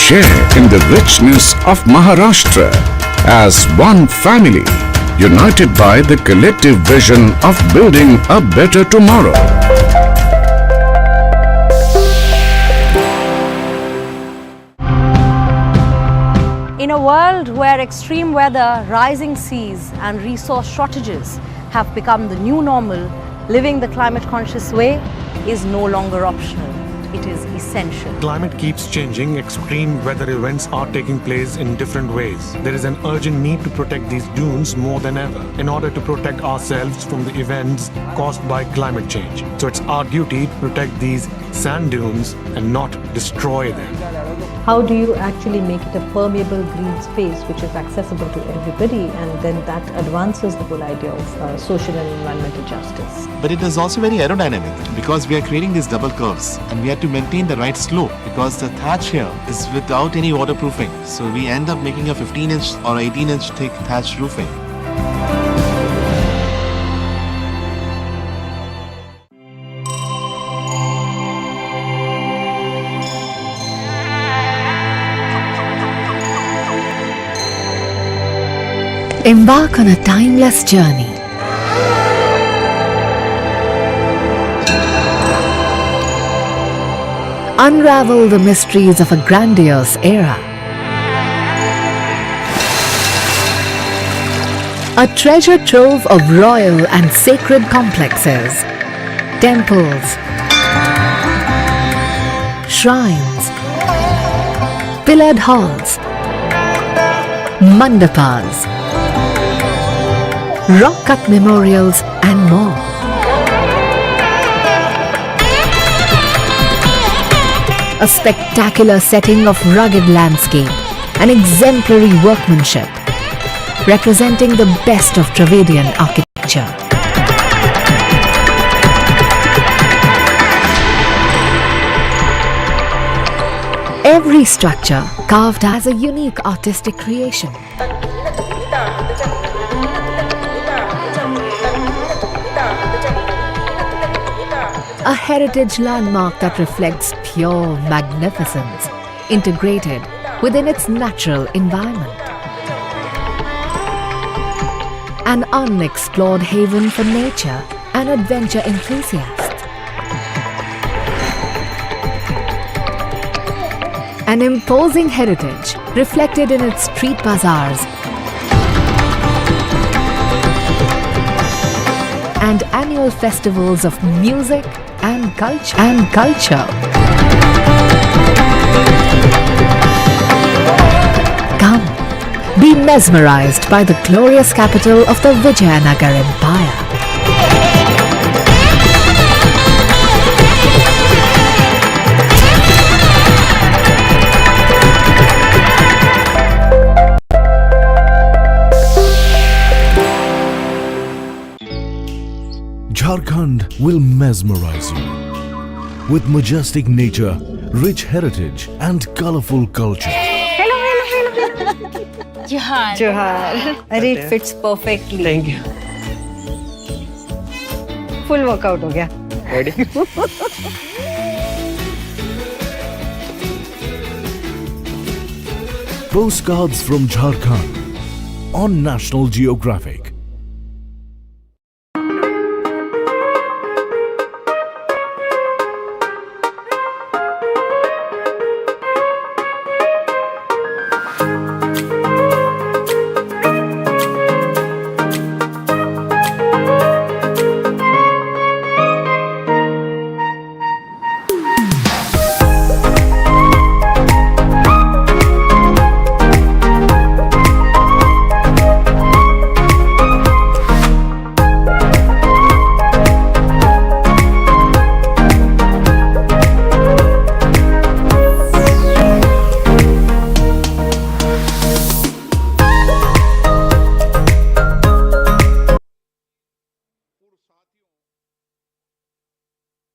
share in the richness of Maharashtra as one family, united by the collective vision of building a better tomorrow. In a world where extreme weather, rising seas and resource shortages have become the new normal, living the climate-conscious way is no longer optional. It is essential. Climate keeps changing. Extreme weather events are taking place in different ways. There is an urgent need to protect these dunes more than ever in order to protect ourselves from the events caused by climate change. So it's our duty to protect these sand dunes and not destroy them. How do you actually make it a permeable green space which is accessible to everybody, and then that advances the whole idea of social and environmental justice. But it is also very aerodynamic because we are creating these double curves and we have to maintain the right slope because the thatch here is without any waterproofing. So we end up making a 15-inch or 18-inch thick thatch roofing. Embark on a timeless journey. Unravel the mysteries of a grandiose era. A treasure trove of royal and sacred complexes, temples, shrines, pillared halls, mandapas, rock-cut memorials and more. A spectacular setting of rugged landscape and exemplary workmanship, representing the best of Dravidian architecture. Every structure carved as a unique artistic creation. A heritage landmark that reflects pure magnificence, integrated within its natural environment. An unexplored haven for nature and adventure enthusiasts. An imposing heritage reflected in its street bazaars and annual festivals of music and culture. Come, be mesmerized by the glorious capital of the Vijayanagar Empire. Jharkhand will mesmerize you with majestic nature, rich heritage and colorful culture. Johar. It fits perfectly. Thank you. Full workout हो गया. Ready? Postcards from Jharkhand on National Geographic.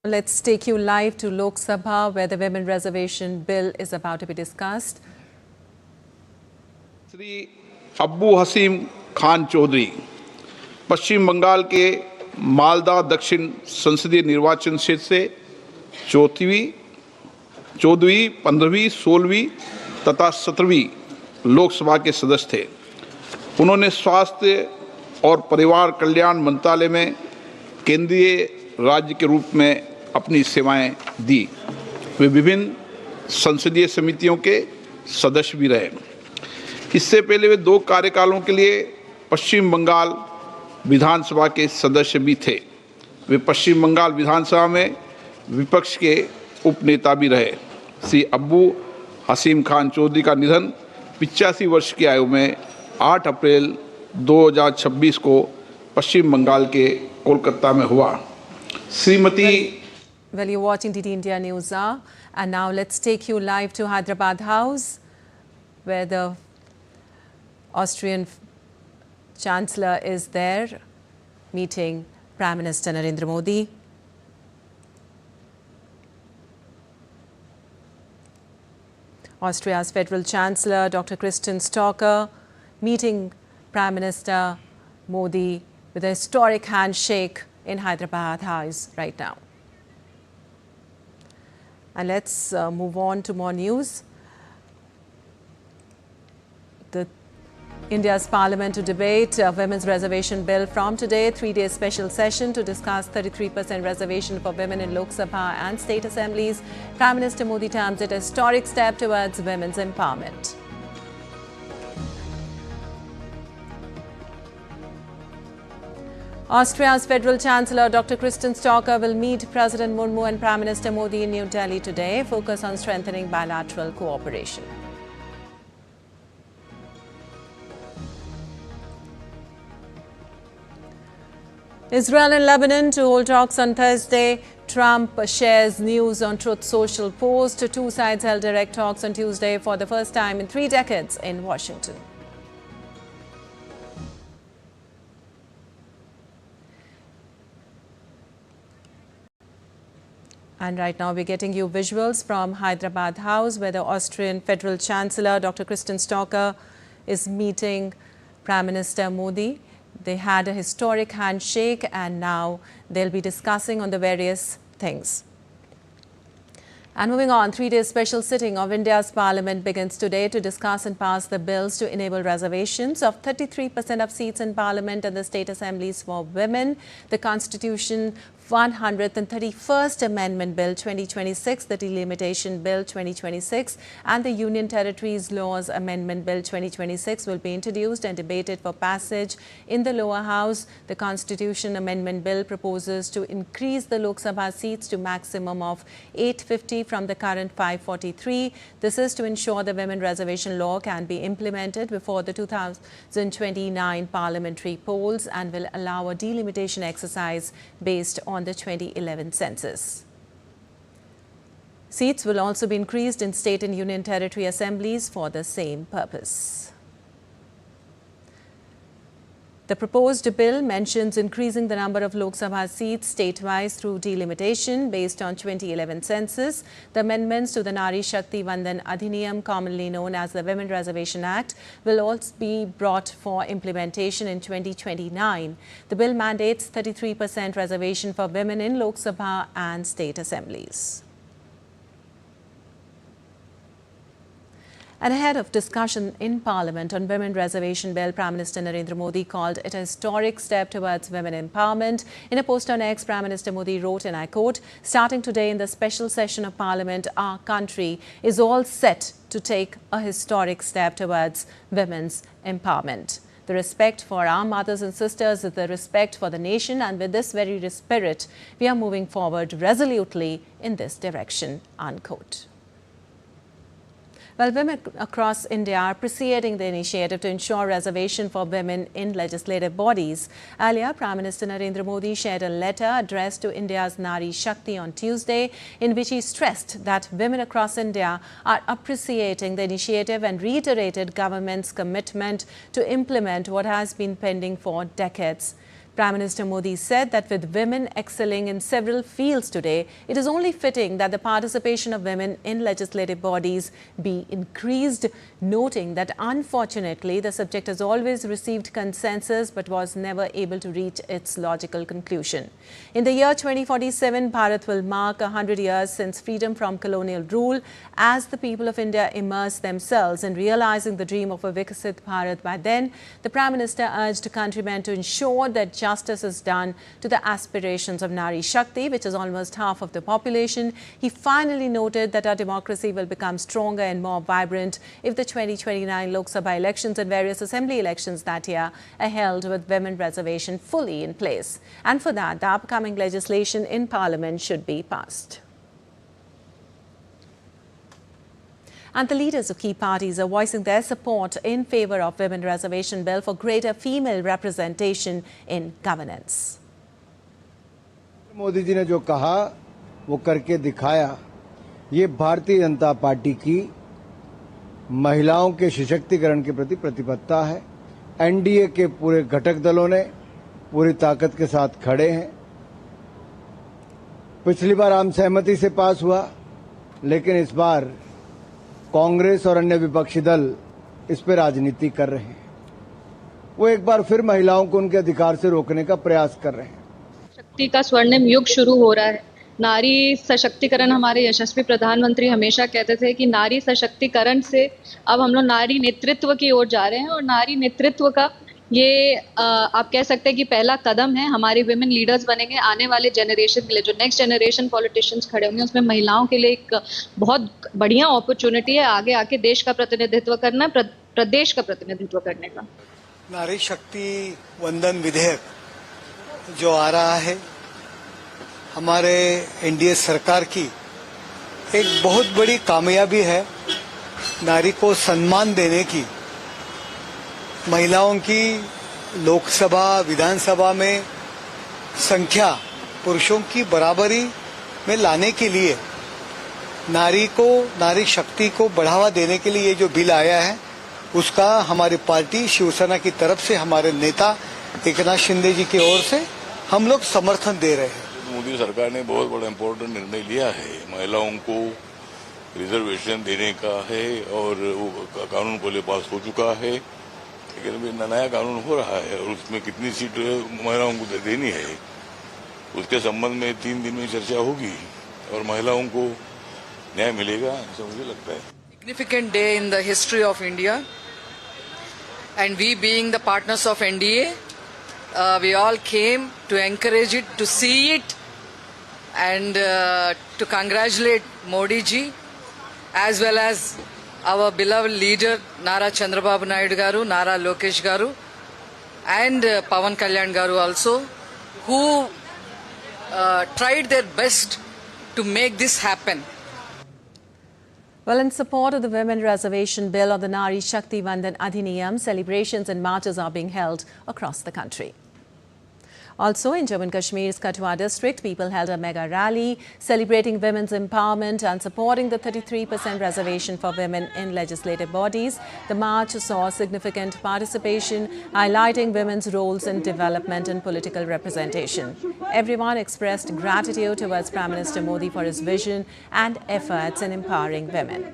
Let's take you live to Lok Sabha, where the Women Reservation Bill is about to be discussed. Shri अब्बू हसीम खान चौधरी पश्चिम बंगाल के मालदा दक्षिण संसदीय निर्वाचन क्षेत्र से 14वीं, 15वीं, 16वीं तथा 17वीं लोकसभा के सदस्य थे। उन्होंने स्वास्थ्य और परिवार कल्याण मंत्रालय में केंद्रीय राज्य के रूप में अपनी सेवाएं दी। वे विभिन्न संसदीय समितियों के सदस्य भी रहे। इससे पहले वे 2 कार्यकालों के लिए पश्चिम बंगाल विधानसभा के सदस्य भी थे। वे पश्चिम बंगाल विधानसभा में विपक्ष के उपनेता भी रहे। श्री अब्बू हसीम खान चौधरी का निधन 85 वर्ष की आयु में 8 अप्रैल 2026 को पश्चिम बंगाल के कोलकाता में हुआ। Shrimati Well, you're watching DD India Newshour, and now let's take you live to Hyderabad House, where the Austrian Chancellor is there meeting Prime Minister Narendra Modi. Austria's Federal Chancellor Dr. Christian Stocker meeting Prime Minister Modi with a historic handshake in Hyderabad House right now. And let's move on to more news. India's Parliament to debate a women's reservation bill from today, 3-day special session to discuss 33% reservation for women in Lok Sabha and state assemblies. Prime Minister Modi terms it a historic step towards women's empowerment. Austria's Federal Chancellor Dr. Christian Stocker will meet President Murmu and Prime Minister Modi in New Delhi today, focus on strengthening bilateral cooperation. Israel and Lebanon to hold talks on Thursday. Trump shares news on Truth Social post. 2 sides held direct talks on Tuesday for the first time in 3 decades in Washington. And right now we're getting you visuals from Hyderabad House, where the Austrian Federal Chancellor Dr. Christian Stocker is meeting Prime Minister Modi. They had a historic handshake and now they'll be discussing on the various things. And moving on, 3-day special sitting of India's Parliament begins today to discuss and pass the bills to enable reservations of 33% of seats in Parliament and the state assemblies for women, the Constitution 131st Amendment Bill 2026, the Delimitation Bill 2026 and the Union Territories Laws Amendment Bill 2026 will be introduced and debated for passage in the lower house. The Constitution Amendment Bill proposes to increase the Lok Sabha seats to maximum of 850 from the current 543. This is to ensure the women reservation law can be implemented before the 2029 parliamentary polls and will allow a delimitation exercise based on the 2011 census. Seats will also be increased in state and union territory assemblies for the same purpose. The proposed bill mentions increasing the number of Lok Sabha seats statewise through delimitation based on 2011 census. The amendments to the Nari Shakti Vandan Adhiniyam, commonly known as the Women Reservation Act, will also be brought for implementation in 2029. The bill mandates 33% reservation for women in Lok Sabha and state assemblies. And ahead of discussion in Parliament on Women Reservation Bill, Prime Minister Narendra Modi called it a historic step towards women empowerment. In a post on X, Prime Minister Modi wrote, and I quote, "Starting today in the special session of Parliament, our country is all set to take a historic step towards women's empowerment. The respect for our mothers and sisters is the respect for the nation, and with this very spirit, we are moving forward resolutely in this direction," unquote. Well, women across India are appreciating the initiative to ensure reservation for women in legislative bodies. Earlier, Prime Minister Narendra Modi shared a letter addressed to India's Nari Shakti on Tuesday, in which he stressed that women across India are appreciating the initiative and reiterated government's commitment to implement what has been pending for decades. Prime Minister Modi said that with women excelling in several fields today, it is only fitting that the participation of women in legislative bodies be increased, noting that unfortunately the subject has always received consensus but was never able to reach its logical conclusion. In the year 2047, Bharat will mark 100 years since freedom from colonial rule. As the people of India immerse themselves in realizing the dream of a Viksit Bharat by then, the Prime Minister urged countrymen to ensure that justice is done to the aspirations of Nari Shakti, which is almost half of the population. He finally noted that our democracy will become stronger and more vibrant if the 2029 Lok Sabha elections and various assembly elections that year are held with women reservation fully in place. And for that, the upcoming legislation in Parliament should be passed. And the leaders of key parties are voicing their support in favour of Women Reservation Bill for greater female representation in governance. Modi ji ने जो कहा वो करके दिखाया। ये Bharatiya Janata party की महिलाओं के सशक्तिकरण के प्रति प्रतिबद्धता है। एनडीए के पूरे घटक दलों ने पूरी ताकत के साथ खड़े हैं। पिछली बार आम सहमति से पास हुआ, लेकिन इस बार कांग्रेस और अन्य विपक्षी दल इस पर राजनीति कर रहे हैं। वो एक बार फिर महिलाओं को उनके अधिकार से रोकने का प्रयास कर रहे हैं। शक्ति का स्वर्णिम युग शुरू हो रहा है। नारी सशक्तिकरण, हमारे यशस्वी प्रधानमंत्री हमेशा कहते थे कि नारी सशक्तिकरण से अब हम लोग नारी नेतृत्व की ओर जा रहे हैं और नारी नेतृत्व का ये आप कह सकते हैं कि पहला कदम है। हमारी विमेन लीडर्स बनेंगे। आने वाले जनरेशन के लिए, जो नेक्स्ट जनरेशन पॉलिटिशियंस खड़े होंगे, उसमें महिलाओं के लिए एक बहुत बढ़िया अपॉर्चुनिटी है आगे आके देश का प्रतिनिधित्व करना, प्रदेश का प्रतिनिधित्व करने का। नारी शक्ति वंदन विधेयक जो आ रहा है, हमारे एनडीए सरकार की एक बहुत बड़ी कामयाबी है। नारी को सम्मान देने की, महिलाओं की लोकसभा विधानसभा में संख्या पुरुषों की बराबरी में लाने के लिए, नारी शक्ति को बढ़ावा देने के लिए ये जो बिल आया है, उसका हमारी पार्टी शिवसेना की तरफ से, हमारे नेता एकनाथ शिंदे जी की ओर से हम लोग समर्थन दे रहे हैं। मोदी सरकार ने बहुत बड़ा इम्पोर्टेंट निर्णय लिया है। महिलाओं को रिजर्वेशन देने का है और कानून पहले पास हो चुका है, लेकिन अभी नया कानून हो रहा है और उसमें कितनी सीट महिलाओं को देनी है उसके संबंध में 3 दिन में चर्चा होगी और महिलाओं को न्याय मिलेगा, ऐसा मुझे लगता है। Significant day in the history of India, and we being the partners of NDA, we all came to encourage it, to see it, and to congratulate Modi ji, as well as our beloved leader Nara Chandrababu Naidu garu, Nara Lokesh garu, and Pawan Kalyan garu also, who tried their best to make this happen. Well, in support of the Women Reservation Bill or the Nari Shakti Vandan Adhiniyam, celebrations and marches are being held across the country. Also, in Jammu and Kashmir's Kathua district, people held a mega rally celebrating women's empowerment and supporting the 33% reservation for women in legislative bodies. The march saw significant participation, highlighting women's roles in development and political representation. Everyone expressed gratitude towards Prime Minister Modi for his vision and efforts in empowering women.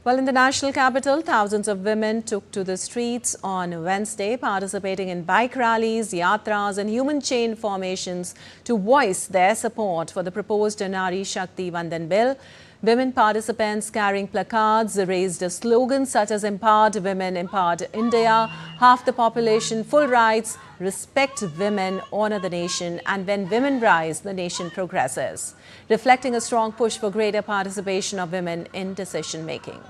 Well, in the national capital, thousands of women took to the streets on Wednesday, participating in bike rallies, yatras and human chain formations to voice their support for the proposed Nari Shakti Vandan Bill. Women participants carrying placards raised slogans such as "Empowered Women, Empowered India," "Half the Population, Full Rights," "Respect Women, Honor the Nation," and "When Women Rise, the Nation Progresses," reflecting a strong push for greater participation of women in decision-making.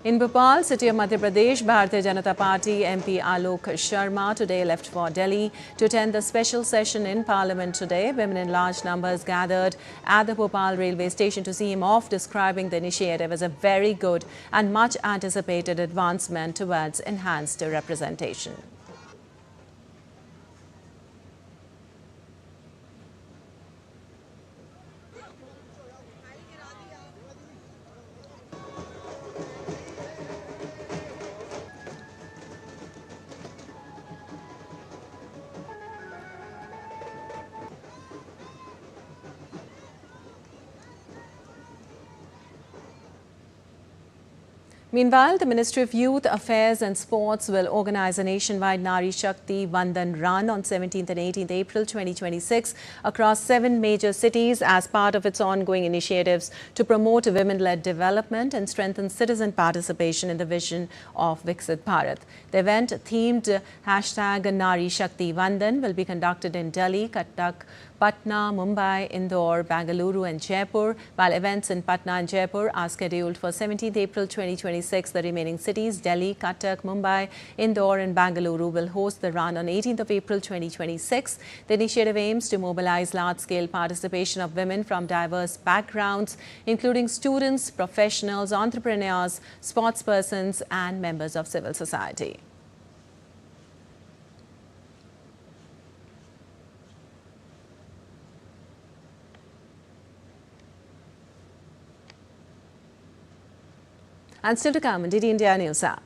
In Bhopal, city of Madhya Pradesh, Bharatiya Janata Party MP Alok Sharma today left for Delhi to attend the special session in Parliament today. Women in large numbers gathered at the Bhopal railway station to see him off, describing the initiative as a very good and much anticipated advancement towards enhanced representation. Meanwhile, the Ministry of Youth Affairs and Sports will organize a nationwide Nari Shakti Vandan Run on 17th and 18th April 2026 across 7 major cities as part of its ongoing initiatives to promote women-led development and strengthen citizen participation in the vision of Viksit Bharat. The event themed #Nari Shakti Vandan will be conducted in Delhi, Cuttack, Patna, Mumbai, Indore, Bengaluru and Jaipur. While events in Patna and Jaipur are scheduled for 17th April 2026, the remaining cities, Delhi, Cuttack, Mumbai, Indore and Bengaluru, will host the run on 18th of April 2026. The initiative aims to mobilize large-scale participation of women from diverse backgrounds, including students, professionals, entrepreneurs, sportspersons and members of civil society. And still to come on DD India Newshour.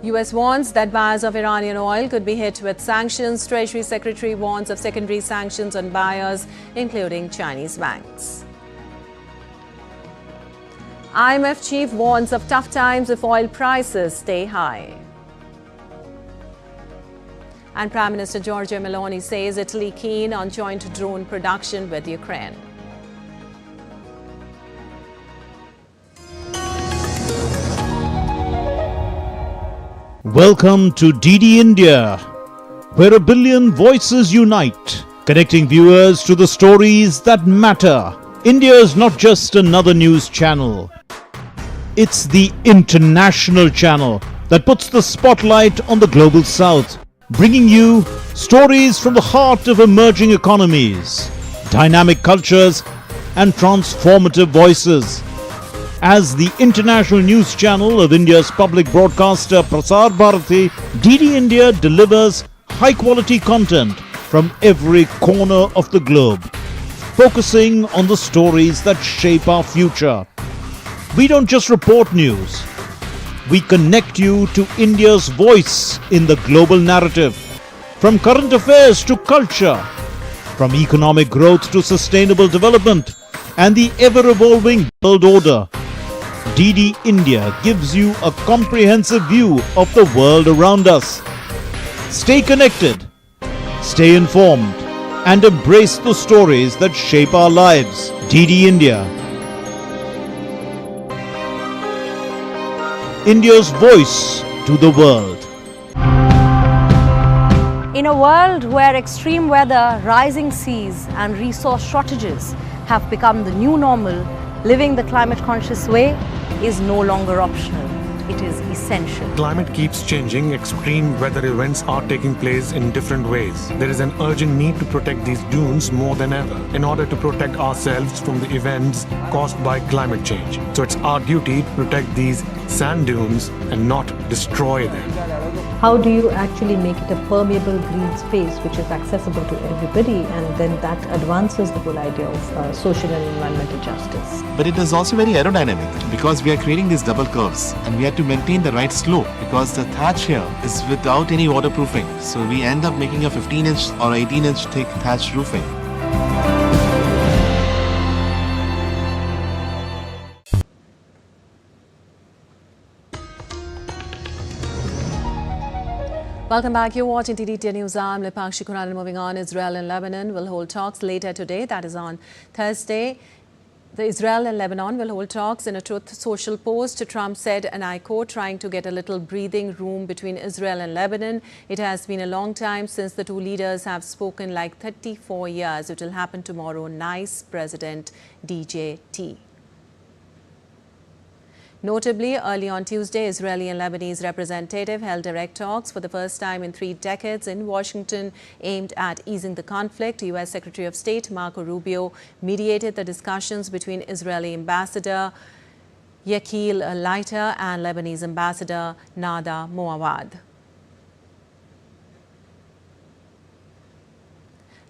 US warns that buyers of Iranian oil could be hit with sanctions. Treasury Secretary warns of secondary sanctions on buyers, including Chinese banks. IMF chief warns of tough times if oil prices stay high. And Prime Minister Giorgia Meloni says Italy keen on joint drone production with Ukraine. Welcome to DD India, where a billion voices unite, connecting viewers to the stories that matter. India is not just another news channel. It's the international channel that puts the spotlight on the global south, bringing you stories from the heart of emerging economies, dynamic cultures and transformative voices. As the international news channel of India's public broadcaster Prasar Bharati, DD India delivers high-quality content from every corner of the globe, focusing on the stories that shape our future. We don't just report news. We connect you to India's voice in the global narrative, from current affairs to culture, from economic growth to sustainable development and the ever-evolving world order. DD India gives you a comprehensive view of the world around us. Stay connected, stay informed, and embrace the stories that shape our lives. DD India, India's voice to the world. In a world where extreme weather, rising seas and resource shortages have become the new normal, living the climate-conscious way is no longer optional. It is essential. Climate keeps changing. Extreme weather events are taking place in different ways. There is an urgent need to protect these dunes more than ever in order to protect ourselves from the events caused by climate change. So it's our duty to protect these sand dunes and not destroy them. How do you actually make it a permeable green space which is accessible to everybody, and then that advances the whole idea of social and environmental justice? But it is also very aerodynamic because we are creating these double curves and we have to maintain the right slope because the thatch here is without any waterproofing. So we end up making a 15-inch or 18-inch thick thatch roofing. Welcome back. You're watching DD India News. I'm Lipakshi Kuran. Moving on, Israel and Lebanon will hold talks later today. That is on Thursday. The Israel and Lebanon will hold talks. In a Truth Social post, Trump said, and I quote, trying to get a little breathing room between Israel and Lebanon. It has been a long time since the two leaders have spoken, like 34 years. It will happen tomorrow. Nice, President DJT. Notably, early on Tuesday, Israeli and Lebanese representative held direct talks for the first time in 3 decades in Washington aimed at easing the conflict. U.S. Secretary of State Marco Rubio mediated the discussions between Israeli Ambassador Yakil Leiter and Lebanese Ambassador Nada Moawad.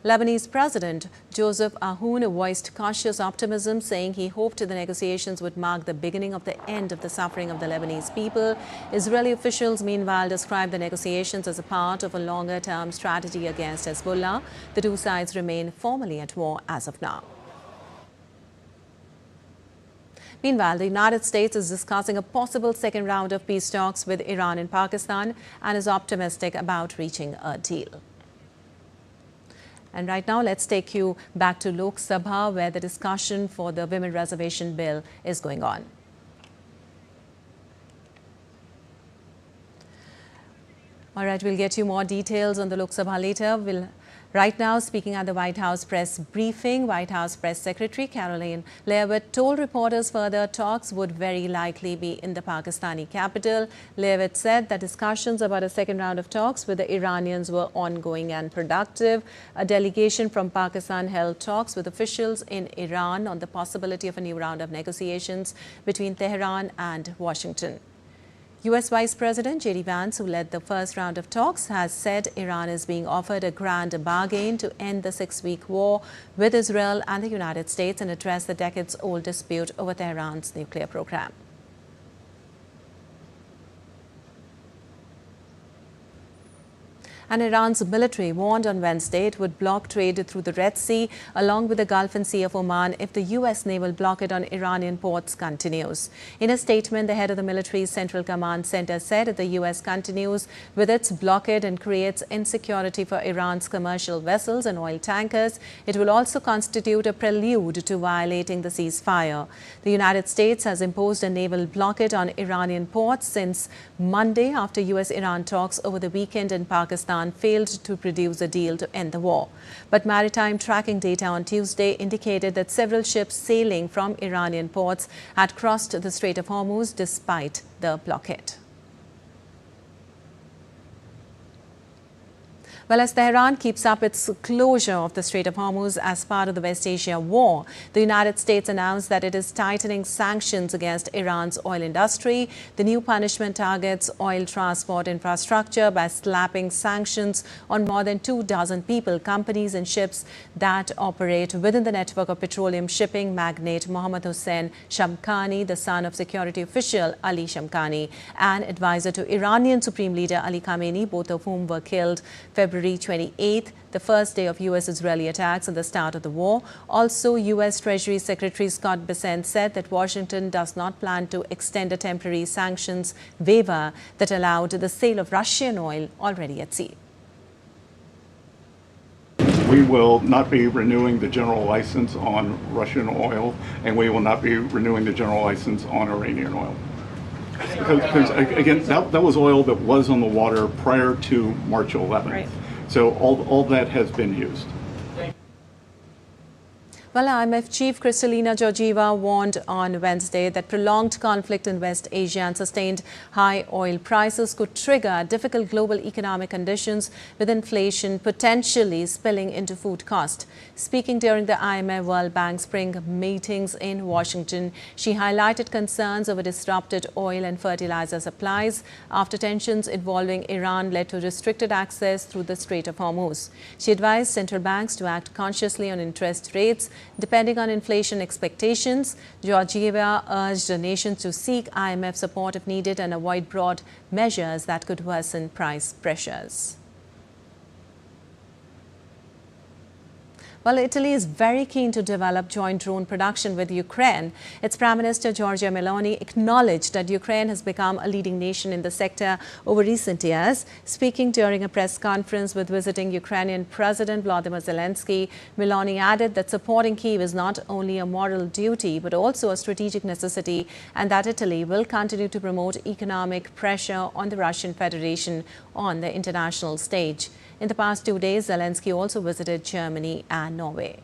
Lebanese President Joseph Aoun voiced cautious optimism, saying he hoped the negotiations would mark the beginning of the end of the suffering of the Lebanese people. Israeli officials, meanwhile, described the negotiations as a part of a longer-term strategy against Hezbollah. The two sides remain formally at war as of now. Meanwhile, the United States is discussing a possible second round of peace talks with Iran and Pakistan and is optimistic about reaching a deal. And right now, let's take you back to Lok Sabha, where the discussion for the Women Reservation Bill is going on. All right, we'll get you more details on the Lok Sabha later. Right now, speaking at the White House press briefing, White House Press Secretary Caroline Leavitt told reporters further talks would very likely be in the Pakistani capital. Leavitt said that discussions about a second round of talks with the Iranians were ongoing and productive. A delegation from Pakistan held talks with officials in Iran on the possibility of a new round of negotiations between Tehran and Washington. U.S. Vice President J.D. Vance, who led the first round of talks, has said Iran is being offered a grand bargain to end the 6-week war with Israel and the United States and address the decades-old dispute over Tehran's nuclear program. And Iran's military warned on Wednesday it would block trade through the Red Sea along with the Gulf and Sea of Oman if the U.S. naval blockade on Iranian ports continues. In a statement, the head of the military's Central Command Center said if the U.S. continues with its blockade and creates insecurity for Iran's commercial vessels and oil tankers, it will also constitute a prelude to violating the ceasefire. The United States has imposed a naval blockade on Iranian ports since Monday after U.S.-Iran talks over the weekend in Pakistan failed to produce a deal to end the war. But maritime tracking data on Tuesday indicated that several ships sailing from Iranian ports had crossed the Strait of Hormuz despite the blockade. Well, as Tehran keeps up its closure of the Strait of Hormuz as part of the West Asia war, the United States announced that it is tightening sanctions against Iran's oil industry. The new punishment targets oil transport infrastructure by slapping sanctions on more than 24 people, companies and ships that operate within the network of petroleum shipping magnate Mohammad Hossein Shamkhani, the son of security official Ali Shamkhani, and advisor to Iranian Supreme Leader Ali Khamenei, both of whom were killed February 28th, the first day of U.S.-Israeli attacks at the start of the war. Also, U.S. Treasury Secretary Scott Bessent said that Washington does not plan to extend a temporary sanctions waiver that allowed the sale of Russian oil already at sea. We will not be renewing the general license on Russian oil, and we will not be renewing the general license on Iranian oil. Because again, that was oil that was on the water prior to March 11th. Right. So all that has been used. Well, IMF Chief Kristalina Georgieva warned on Wednesday that prolonged conflict in West Asia and sustained high oil prices could trigger difficult global economic conditions with inflation potentially spilling into food cost. Speaking during the IMF World Bank spring meetings in Washington, she highlighted concerns over disrupted oil and fertilizer supplies after tensions involving Iran led to restricted access through the Strait of Hormuz. She advised central banks to act consciously on interest rates depending on inflation expectations. Georgieva urged nations to seek IMF support if needed and avoid broad measures that could worsen price pressures. Well, Italy is very keen to develop joint drone production with Ukraine. Its Prime Minister Giorgia Meloni acknowledged that Ukraine has become a leading nation in the sector over recent years. Speaking during a press conference with visiting Ukrainian President Volodymyr Zelensky, Meloni added that supporting Kyiv is not only a moral duty but also a strategic necessity, and that Italy will continue to promote economic pressure on the Russian Federation on the international stage. In the past 2 days, Zelensky also visited Germany and Norway.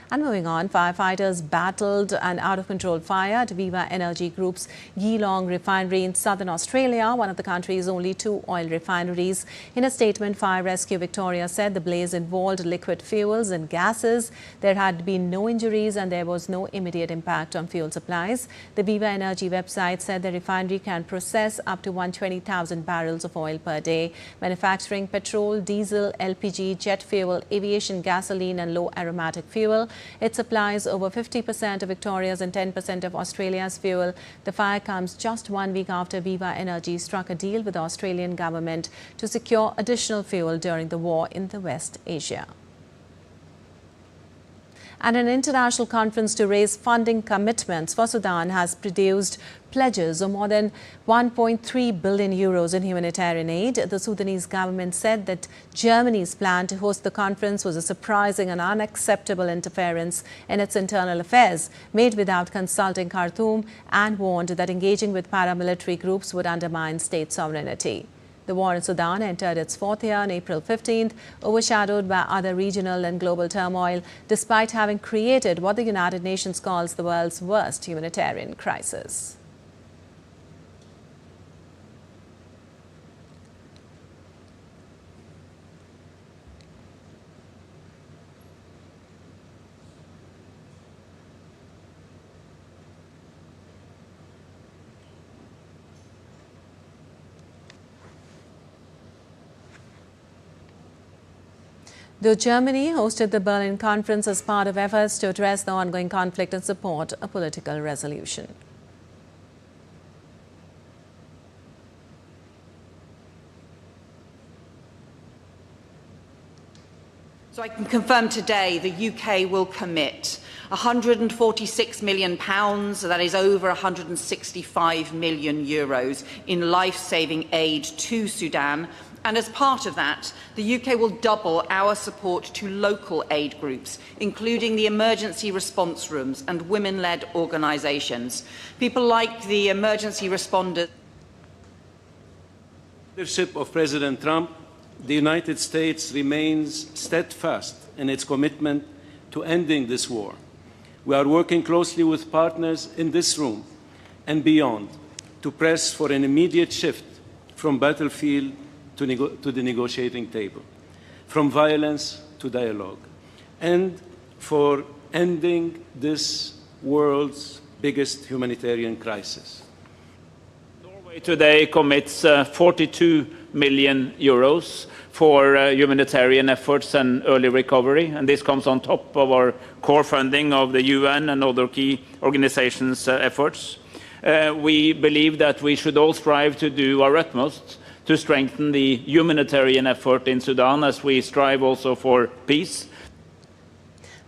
And moving on, firefighters battled an out-of-control fire at Viva Energy Group's Geelong refinery in southern Australia, one of the country's only 2 oil refineries. In a statement, Fire Rescue Victoria said the blaze involved liquid fuels and gases. There had been no injuries and there was no immediate impact on fuel supplies. The Viva Energy website said the refinery can process up to 120,000 barrels of oil per day, manufacturing petrol, diesel, LPG, jet fuel, aviation gasoline and low aromatic fuel. It supplies over 50% of Victoria's and 10% of Australia's fuel. The fire comes just 1 week after Viva Energy struck a deal with the Australian government to secure additional fuel during the war in the West Asia. And an international conference to raise funding commitments for Sudan has produced pledges of more than 1.3 billion euros in humanitarian aid. The Sudanese government said that Germany's plan to host the conference was a surprising and unacceptable interference in its internal affairs, made without consulting Khartoum, and warned that engaging with paramilitary groups would undermine state sovereignty. The war in Sudan entered its fourth year on April 15th, overshadowed by other regional and global turmoil, despite having created what the United Nations calls the world's worst humanitarian crisis. Though Germany hosted the Berlin conference as part of efforts to address the ongoing conflict and support a political resolution. So I can confirm today the UK will commit £146 million, that is over 165 million euros, in life-saving aid to Sudan. And as part of that, the UK will double our support to local aid groups, including the emergency response rooms and women-led organisations. People like the emergency responders. Leadership of President Trump, the United States remains steadfast in its commitment to ending this war. We are working closely with partners in this room and beyond to press for an immediate shift from battlefield to the negotiating table, from violence to dialogue, and for ending this world's biggest humanitarian crisis. Norway today commits 42 million euros for humanitarian efforts and early recovery, and this comes on top of our core funding of the UN and other key organizations' efforts. We believe that we should all strive to do our utmost to strengthen the humanitarian effort in Sudan as we strive also for peace.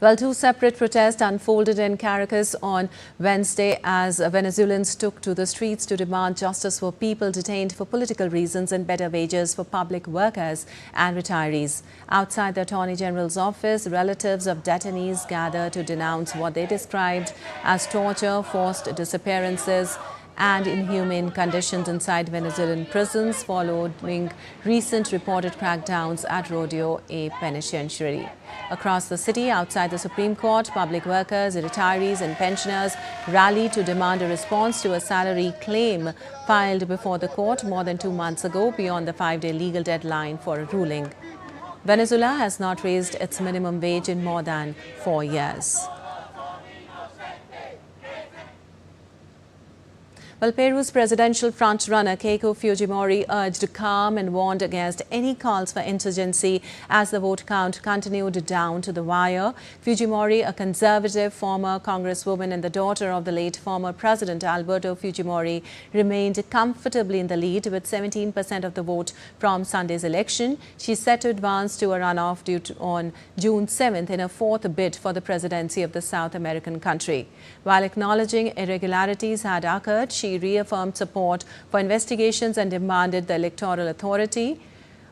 Well, two separate protests unfolded in Caracas on Wednesday as Venezuelans took to the streets to demand justice for people detained for political reasons and better wages for public workers and retirees. Outside the Attorney General's office, relatives of detainees gathered to denounce what they described as torture, forced disappearances, and inhumane conditions inside Venezuelan prisons following recent reported crackdowns at Rodeo, a penitentiary. Across the city, outside the Supreme Court, public workers, retirees and pensioners rallied to demand a response to a salary claim filed before the court more than 2 months ago, beyond the 5-day legal deadline for a ruling. Venezuela has not raised its minimum wage in more than 4 years. Well, Peru's presidential frontrunner Keiko Fujimori urged calm and warned against any calls for insurgency as the vote count continued down to the wire. Fujimori, a conservative former congresswoman and the daughter of the late former president Alberto Fujimori, remained comfortably in the lead with 17% of the vote from Sunday's election. She's set to advance to a runoff on June 7th in a fourth bid for the presidency of the South American country. While acknowledging irregularities had occurred, she reaffirmed support for investigations and demanded the Electoral Authority,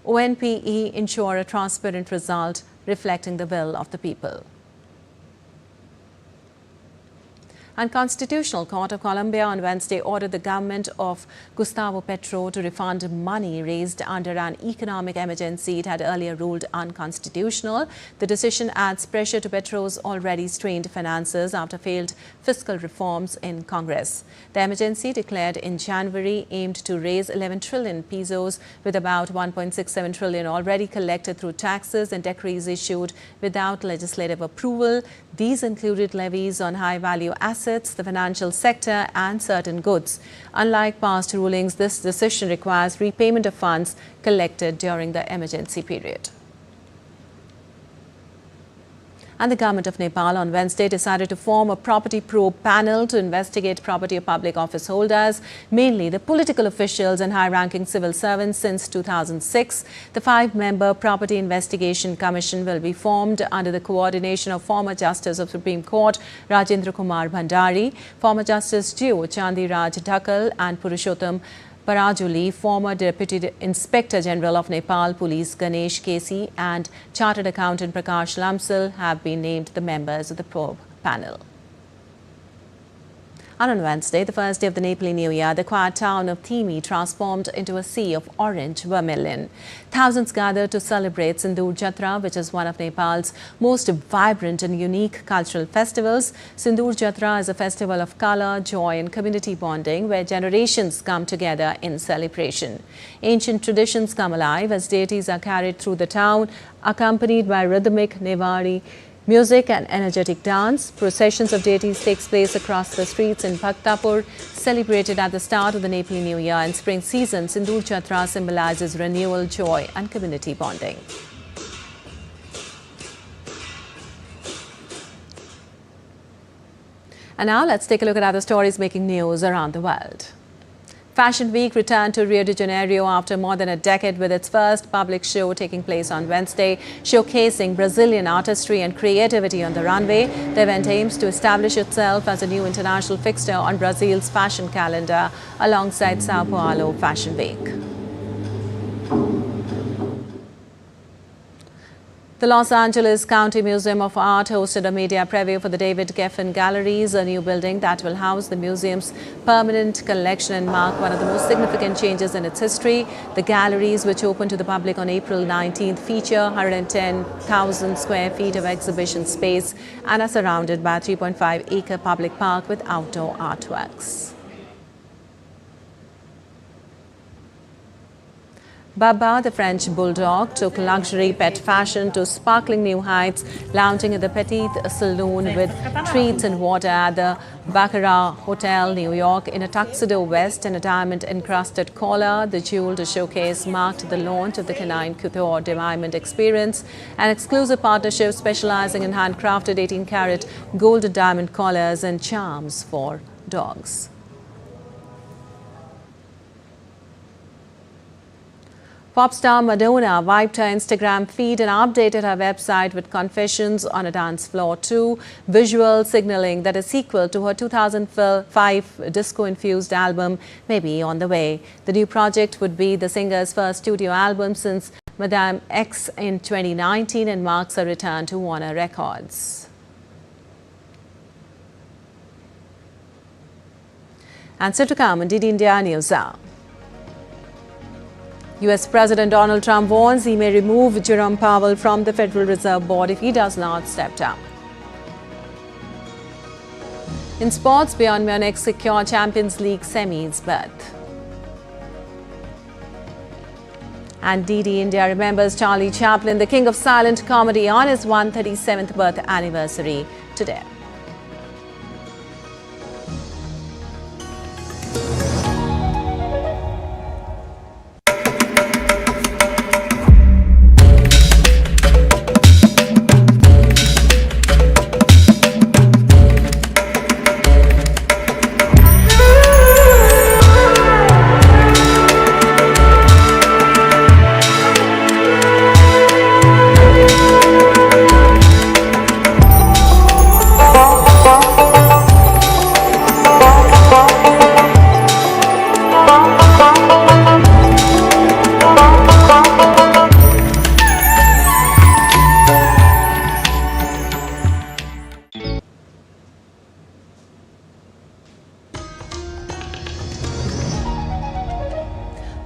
ONPE, ensure a transparent result reflecting the will of the people. And Constitutional Court of Colombia on Wednesday ordered the government of Gustavo Petro to refund money raised under an economic emergency it had earlier ruled unconstitutional. The decision adds pressure to Petro's already strained finances after failed fiscal reforms in Congress. The emergency, declared in January, aimed to raise 11 trillion pesos, with about 1.67 trillion already collected through taxes and decrees issued without legislative approval. These included levies on high-value assets, the financial sector, and certain goods. Unlike past rulings, this decision requires repayment of funds collected during the emergency period. And the government of Nepal on Wednesday decided to form a property probe panel to investigate property of public office holders, mainly the political officials and high-ranking civil servants since 2006. The 5-member Property Investigation Commission will be formed under the coordination of former Justice of Supreme Court Rajendra Kumar Bhandari, former Justice Jio Chandiraj Dhakal and Purushottam Parajuli, former Deputy Inspector General of Nepal Police Ganesh Kesi and Chartered Accountant Prakash Lamsal have been named the members of the probe panel. And on Wednesday, the first day of the Nepali New Year, the quiet town of Thimi transformed into a sea of orange vermilion. Thousands gathered to celebrate Sindoor Jatra, which is one of Nepal's most vibrant and unique cultural festivals. Sindoor Jatra is a festival of color, joy and community bonding where generations come together in celebration. Ancient traditions come alive as deities are carried through the town, accompanied by rhythmic Nevari music and energetic dance. Processions of deities takes place across the streets in Bhaktapur. Celebrated at the start of the Nepali New Year and spring season, Sindoor Jatra symbolizes renewal, joy and community bonding. And now let's take a look at other stories making news around the world. Fashion Week returned to Rio de Janeiro after more than a decade with its first public show taking place on Wednesday, showcasing Brazilian artistry and creativity on the runway. The event aims to establish itself as a new international fixture on Brazil's fashion calendar alongside Sao Paulo Fashion Week. The Los Angeles County Museum of Art hosted a media preview for the David Geffen Galleries, a new building that will house the museum's permanent collection and mark one of the most significant changes in its history. The galleries, which opened to the public on April 19th, feature 110,000 square feet of exhibition space and are surrounded by a 3.5-acre public park with outdoor artworks. Baba, the French bulldog, took luxury pet fashion to sparkling new heights, lounging at the Petit Saloon with treats and water at the Baccarat Hotel, New York. In a tuxedo vest and a diamond-encrusted collar, the jeweled showcase marked the launch of the Canine Couture Diamond Experience, an exclusive partnership specializing in handcrafted 18-carat gold diamond collars and charms for dogs. Pop star Madonna wiped her Instagram feed and updated her website with confessions on a dance floor too, visuals signaling that a sequel to her 2005 disco-infused album may be on the way. The new project would be the singer's first studio album since Madame X in 2019 and marks a return to Warner Records. And still to come on India Newshour. US President Donald Trump warns he may remove Jerome Powell from the Federal Reserve Board if he does not step down. In sports, Bayern Munich secure Champions League semis berth. And DD India remembers Charlie Chaplin, the king of silent comedy, on his 137th birth anniversary today.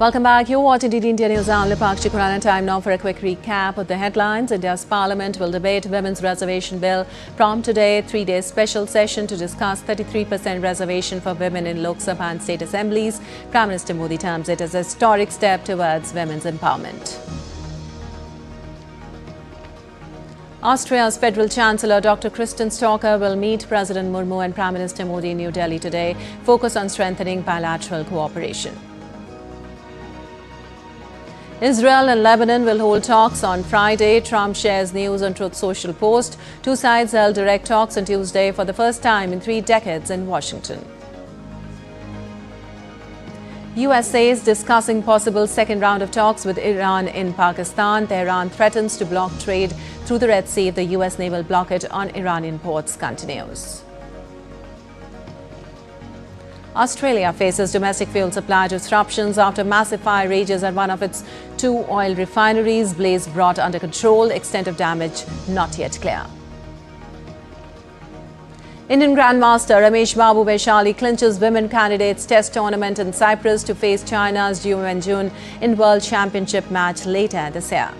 Welcome back. You're watching DD India News. I'm Lipakshi Kurana. Time now for a quick recap of the headlines. India's Parliament will debate Women's Reservation Bill from today. 3-day special session to discuss 33% reservation for women in Lok Sabha and state assemblies. Prime Minister Modi terms it as a historic step towards women's empowerment. Austria's Federal Chancellor Dr. Kristen Stalker will meet President Murmu and Prime Minister Modi in New Delhi today, focus on strengthening bilateral cooperation. Israel and Lebanon will hold talks on Friday. Trump shares news on Truth Social post. Two sides held direct talks on Tuesday for the first time in 3 decades in Washington. USA is discussing possible second round of talks with Iran in Pakistan. Tehran threatens to block trade through the Red Sea if the US naval blockade on Iranian ports continues. Australia faces domestic fuel supply disruptions after massive fire rages at one of its 2 oil refineries. Blaze brought under control. Extent of damage not yet clear. Indian Grandmaster Ramesh Babu Vaishali clinches women candidates test tournament in Cyprus to face China's Zhu Wenjun in World Championship match later this year.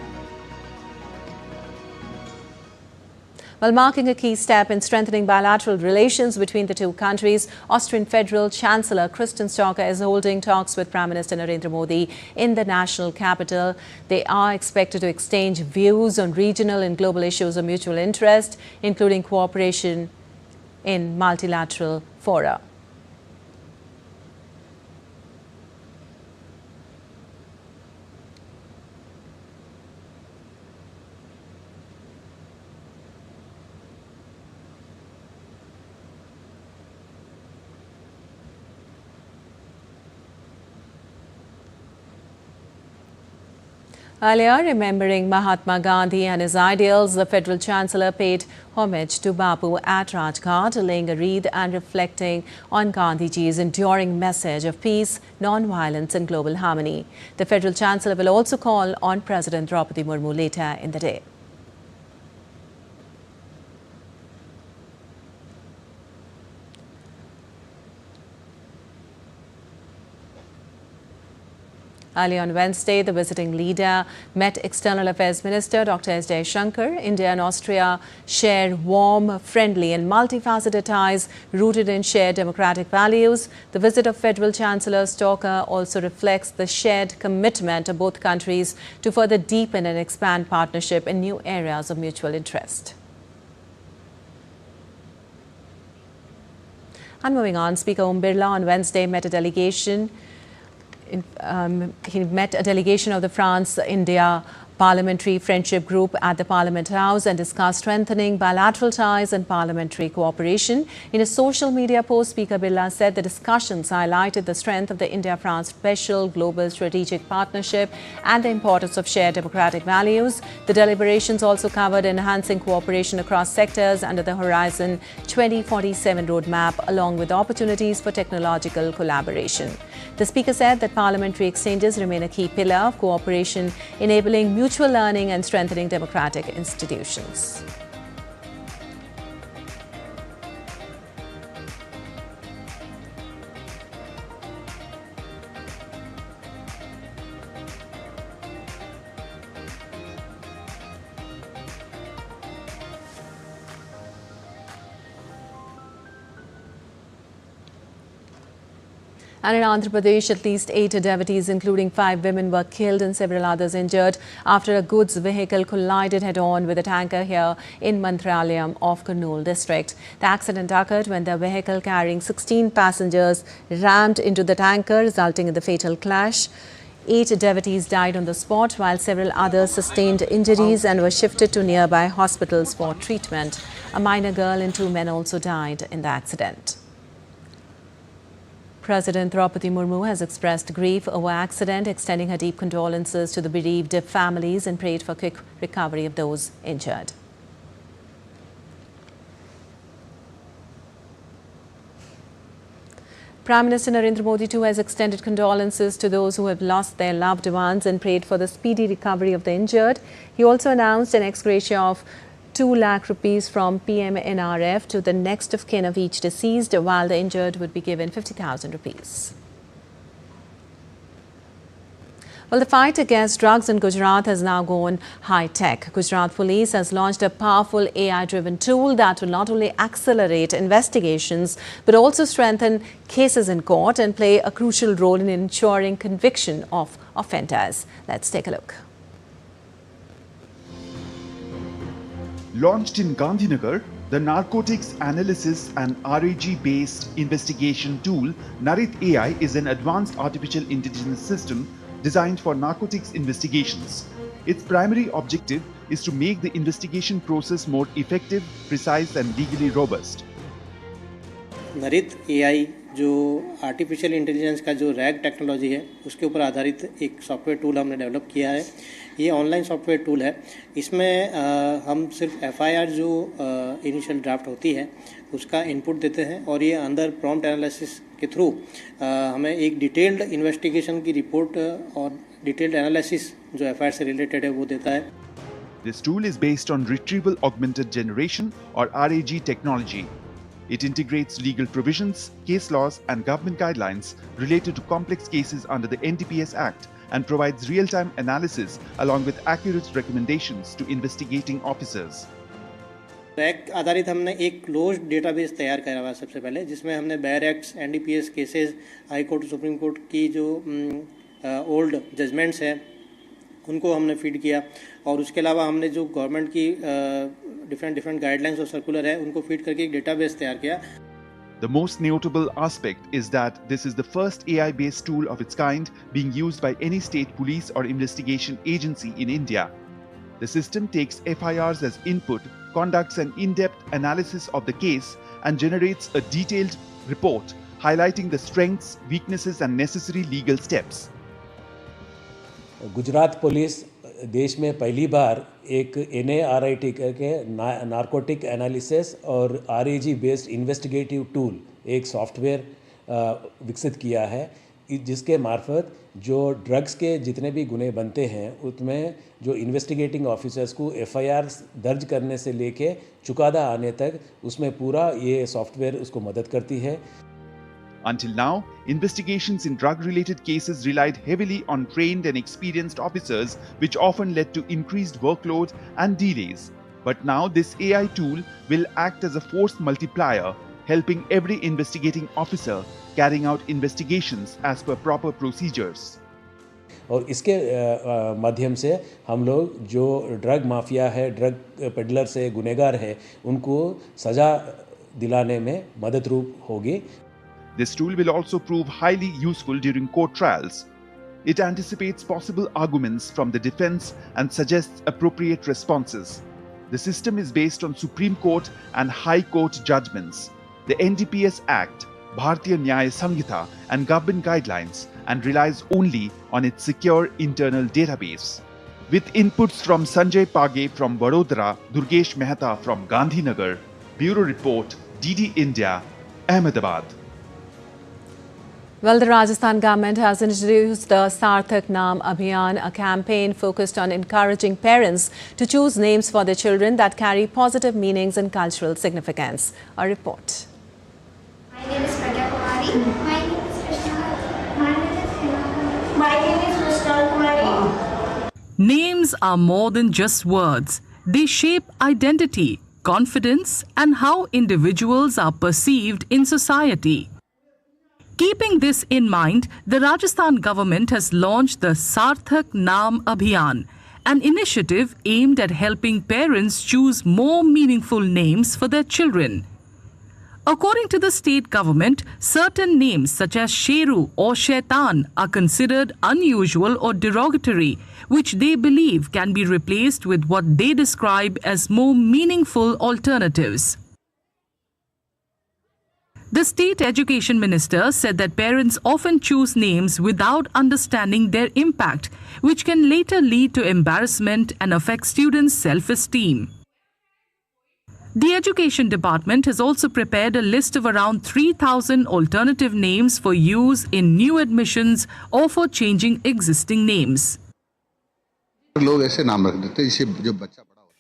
While marking a key step in strengthening bilateral relations between the two countries, Austrian Federal Chancellor Christian Stocker is holding talks with Prime Minister Narendra Modi in the national capital. They are expected to exchange views on regional and global issues of mutual interest, including cooperation in multilateral fora. Earlier, remembering Mahatma Gandhi and his ideals, the Federal Chancellor paid homage to Bapu at Rajghat, laying a wreath and reflecting on Gandhiji's enduring message of peace, non-violence and global harmony. The Federal Chancellor will also call on President Draupadi Murmu later in the day. Early on Wednesday, the visiting leader met External Affairs Minister Dr. S. Jaishankar. India and Austria share warm, friendly and multifaceted ties rooted in shared democratic values. The visit of Federal Chancellor Stocker also reflects the shared commitment of both countries to further deepen and expand partnership in new areas of mutual interest. And moving on, Speaker Om Birla on Wednesday met a delegation. He met a delegation of the France-India Parliamentary Friendship Group at the Parliament House and discussed strengthening bilateral ties and parliamentary cooperation. In a social media post, Speaker Birla said the discussions highlighted the strength of the India-France special global strategic partnership and the importance of shared democratic values. The deliberations also covered enhancing cooperation across sectors under the Horizon 2047 roadmap, along with opportunities for technological collaboration. The Speaker said that parliamentary exchanges remain a key pillar of cooperation, enabling mutual learning and strengthening democratic institutions. And in Andhra Pradesh, at least 8 devotees, including 5 women, were killed and several others injured after a goods vehicle collided head-on with a tanker here in Mantralayam of Kurnool district. The accident occurred when the vehicle carrying 16 passengers rammed into the tanker, resulting in the fatal clash. 8 devotees died on the spot, while several others sustained injuries and were shifted to nearby hospitals for treatment. A minor girl and 2 men also died in the accident. President Draupadi Murmu has expressed grief over the accident, extending her deep condolences to the bereaved families and prayed for quick recovery of those injured. Prime Minister Narendra Modi too has extended condolences to those who have lost their loved ones and prayed for the speedy recovery of the injured. He also announced an ex gratia of 2 lakh rupees from PMNRF to the next of kin of each deceased, while the injured would be given 50,000 rupees. Well, the fight against drugs in Gujarat has now gone high-tech. Gujarat Police has launched a powerful AI-driven tool that will not only accelerate investigations, but also strengthen cases in court and play a crucial role in ensuring conviction of offenders. Let's take a look. Launched in Gandhinagar, the Narcotics Analysis and RAG-based investigation tool Narith AI is an advanced artificial intelligence system designed for narcotics investigations. Its primary objective is to make the investigation process more effective, precise and legally robust. नरित AI जो artificial intelligence का जो rag technology है उसके ऊपर आधारित एक software tool हमने डेवलप किया है। ये ऑनलाइन सॉफ्टवेयर टूल है। इसमें हम सिर्फ एफआईआर जो इनिशियल ड्राफ्ट होती है उसका इनपुट देते हैं और ये अंदर प्रॉम्प्ट एनालिसिस के थ्रू हमें एक डिटेल्ड इन्वेस्टिगेशन की रिपोर्ट और डिटेल्ड एनालिसिस जो एफआईआर से रिलेटेड है वो देता है। This tool is based on retrieval augmented generation or RAG technology. It integrates legal provisions, case laws and government guidelines related to complex cases under the NDPS Act and provides real-time analysis along with accurate recommendations to investigating officers. Rag आधारित हमने एक closed database तैयार करा हुआ सबसे पहले, जिसमें हमने बैर acts, NDPS cases, high court, supreme court की जो ओल्ड जजमेंट्स हैं उनको हमने फीड किया और उसके अलावा हमने जो गवर्नमेंट की डिफरेंट गाइडलाइंस और सर्कुलर है उनको फीड करके एक डेटाबेस तैयार किया। The most notable aspect is that this is the first AI-based tool of its kind being used by any state police or investigation agency in India. The system takes FIRs as input, conducts an in-depth analysis of the case, and generates a detailed report highlighting the strengths, weaknesses, and necessary legal steps. Gujarat police देश में पहली बार एक NARIT करके narcotic analysis और RAG based investigative tool एक software विकसित किया है, जिसके मार्फत जो ड्रग्स के जितने भी गुने बनते हैं उसमें जो इन्वेस्टिगेटिंग ऑफिसर्स को FIR दर्ज करने से लेके चुकादा आने तक उसमें पूरा ये सॉफ्टवेयर उसको मदद करती है। Until now, investigations in drug-related cases relied heavily on trained and experienced officers, which often led to increased workload and delays. But now this AI tool will act as a force multiplier, helping every investigating officer carrying out investigations as per proper procedures. और इसके माध्यम से हम लोग जो drug mafia है, drug peddler से गुनेगार है, उनको सज़ा दिलाने में मदद रूप होगी। This tool will also prove highly useful during court trials. It anticipates possible arguments from the defense and suggests appropriate responses. The system is based on Supreme Court and High Court judgments, the NDPS Act, Bharatiya Nyaya Samhita, and government guidelines, and relies only on its secure internal database. With inputs from Sanjay Page from Vadodara, Durgesh Mehta from Gandhinagar, Bureau Report, DD India, Ahmedabad. Well, the Rajasthan government has introduced the Sarthak Naam Abhiyan, a campaign focused on encouraging parents to choose names for their children that carry positive meanings and cultural significance. A report. My name is Pragya Kumari. My name is Krishna. My name is Hema. My name is Krishna Kumari. Names are more than just words. They shape identity, confidence, and how individuals are perceived in society. Keeping this in mind, the Rajasthan government has launched the Sarthak Naam Abhiyan, an initiative aimed at helping parents choose more meaningful names for their children. According to the state government, certain names such as Sheru or Shaitan are considered unusual or derogatory, which they believe can be replaced with what they describe as more meaningful alternatives. The state education minister said that parents often choose names without understanding their impact, which can later lead to embarrassment and affect students' self-esteem. The education department has also prepared a list of around 3,000 alternative names for use in new admissions or for changing existing names.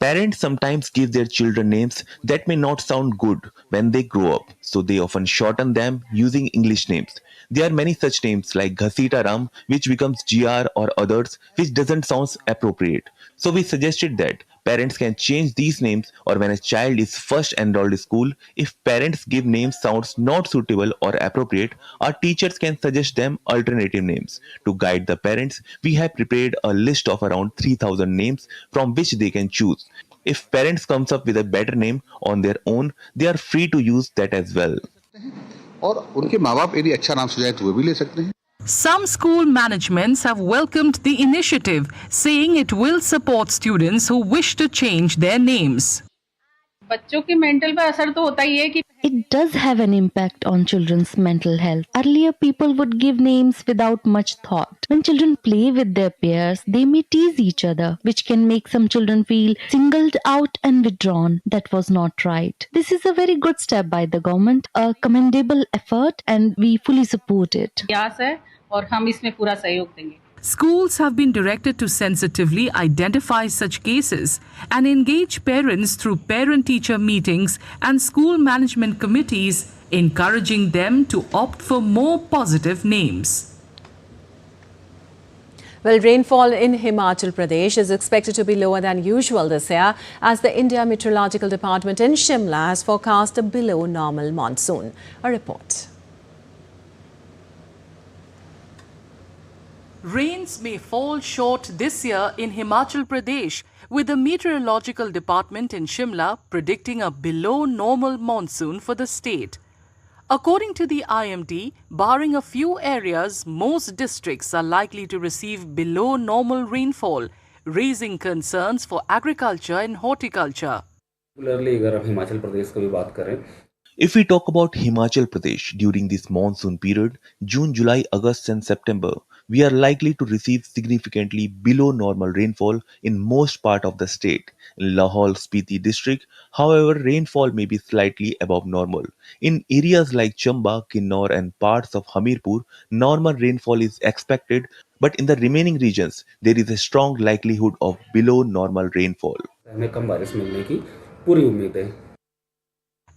Parents sometimes give their children names that may not sound good when they grow up, so they often shorten them using English names. There are many such names like Ghasita Ram, which becomes GR, or others which doesn't sound appropriate. So we suggested that parents can change these names, or when a child is first enrolled in school, if parents give names sounds not suitable or appropriate, our teachers can suggest them alternative names. To guide the parents, we have prepared a list of around 3,000 names from which they can choose. If parents comes up with a better name on their own, they are free to use that as well. और उनके माँ बाप यदि अच्छा नाम सुझाए तो वो भी ले सकते हैं। Some school managements have welcomed the initiative, saying it will support students who wish to change their names. बच्चों के मेंटल पे असर तो होता ही है कि It does have an impact on children's mental health. Earlier, people would give names without much thought. When children play with their peers, they may tease each other, which can make some children feel singled out and withdrawn. That was not right. This is a very good step by the government, a commendable effort, and we fully support it. प्रयास है और हम इसमें पूरा सहयोग देंगे. Schools have been directed to sensitively identify such cases and engage parents through parent-teacher meetings and school management committees, encouraging them to opt for more positive names. Well, rainfall in Himachal Pradesh is expected to be lower than usual this year as the India Meteorological Department in Shimla has forecast a below normal monsoon. A report. Rains may fall short this year in Himachal Pradesh, with the Meteorological Department in Shimla predicting a below normal monsoon for the state. According to the IMD, barring a few areas, most districts are likely to receive below normal rainfall, raising concerns for agriculture and horticulture. If we talk about Himachal Pradesh during this monsoon period, June, July, August and September, we are likely to receive significantly below normal rainfall in most part of the state. In Lahaul-Spiti district, however, rainfall may be slightly above normal. In areas like Chamba, Kinnaur and parts of Hamirpur, normal rainfall is expected, but in the remaining regions, there is a strong likelihood of below normal rainfall.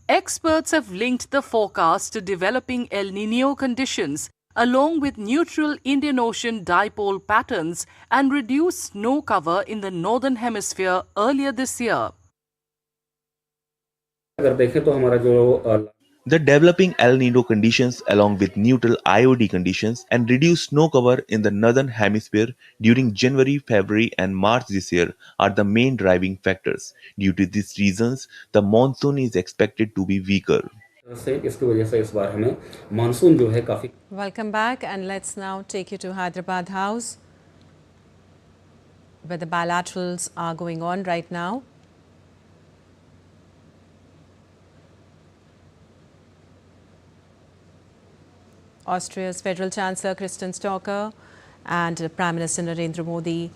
Experts have linked the forecast to developing El Niño conditions, along with neutral Indian Ocean dipole patterns and reduced snow cover in the northern hemisphere earlier this year. The developing El Niño conditions along with neutral IOD conditions and reduced snow cover in the northern hemisphere during January, February and March this year are the main driving factors. Due to these reasons, the monsoon is expected to be weaker. Welcome back, and let's now take you to Hyderabad House, where the bilaterals are going on right now. Austria's Federal Chancellor Christian Stocker and Prime Minister Narendra Modi